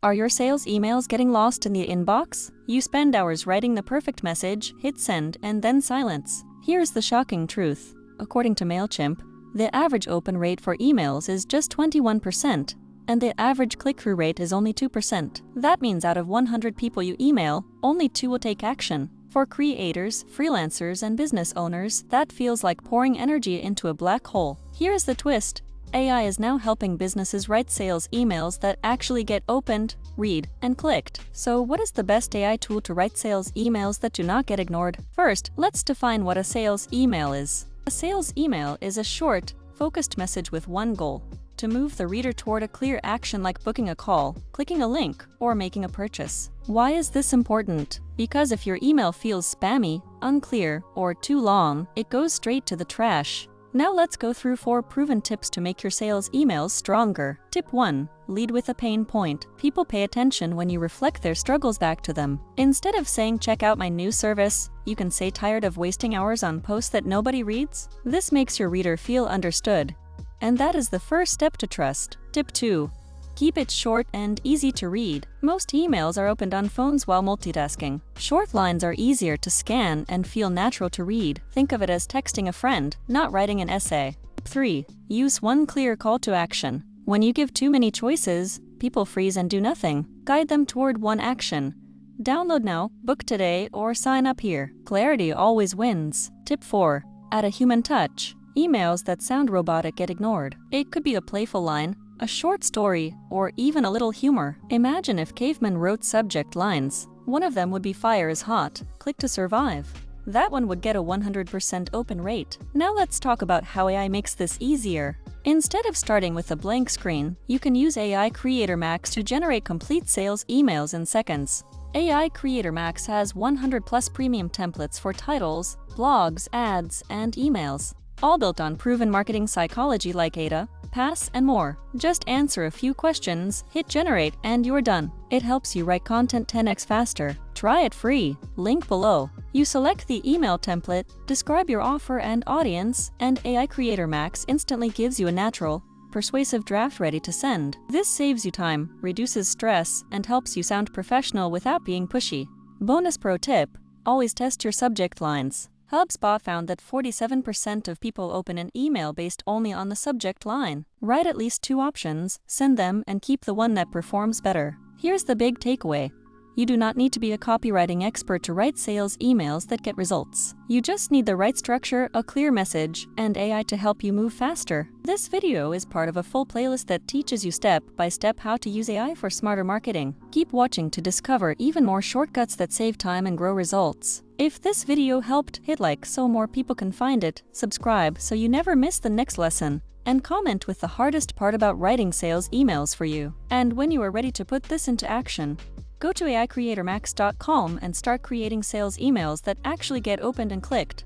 Are your sales emails getting lost in the inbox? You spend hours writing the perfect message, hit send, and then silence. Here's the shocking truth. According to MailChimp, the average open rate for emails is just 21%, and the average click-through rate is only 2%. That means out of 100 people you email, only 2 will take action. For creators, freelancers, and business owners, that feels like pouring energy into a black hole. Here's the twist. AI is now helping businesses write sales emails that actually get opened, read, and clicked. So what is the best AI tool to write sales emails that do not get ignored? First, let's define what a sales email is. A sales email is a short, focused message with one goal: to move the reader toward a clear action like booking a call, clicking a link, or making a purchase. Why is this important? Because if your email feels spammy, unclear, or too long, it goes straight to the trash. Now let's go through 4 proven tips to make your sales emails stronger. Tip 1. Lead with a pain point. People pay attention when you reflect their struggles back to them. Instead of saying check out my new service, you can say tired of wasting hours on posts that nobody reads. This makes your reader feel understood. And that is the first step to trust. Tip 2. Keep it short and easy to read. Most emails are opened on phones while multitasking. Short lines are easier to scan and feel natural to read. Think of it as texting a friend, not writing an essay. Tip 3. Use one clear call to action. When you give too many choices, people freeze and do nothing. Guide them toward one action. Download now, book today, or sign up here. Clarity always wins. Tip 4. Add a human touch. Emails that sound robotic get ignored. It could be a playful line, a short story, or even a little humor. Imagine if cavemen wrote subject lines. One of them would be fire is hot, click to survive. That one would get a 100% open rate. Now let's talk about how AI makes this easier. Instead of starting with a blank screen, you can use AI Creator Max to generate complete sales emails in seconds. AI Creator Max has 100+ premium templates for titles, blogs, ads, and emails, all built on proven marketing psychology like ADA, PASS, and more. Just answer a few questions, hit generate, and you're done. It helps you write content 10x faster. Try it free. Link below. You select the email template, describe your offer and audience, and AI Creator Max instantly gives you a natural, persuasive draft ready to send. This saves you time, reduces stress, and helps you sound professional without being pushy. Bonus pro tip: always test your subject lines. HubSpot found that 47% of people open an email based only on the subject line. Write at least 2 options, send them, and keep the one that performs better. Here's the big takeaway. You do not need to be a copywriting expert to write sales emails that get results. You just need the right structure, a clear message, and AI to help you move faster. This video is part of a full playlist that teaches you step by step how to use AI for smarter marketing. Keep watching to discover even more shortcuts that save time and grow results. If this video helped, hit like so more people can find it, subscribe so you never miss the next lesson, and comment with the hardest part about writing sales emails for you. And when you are ready to put this into action, go to AICreatorMax.com and start creating sales emails that actually get opened and clicked.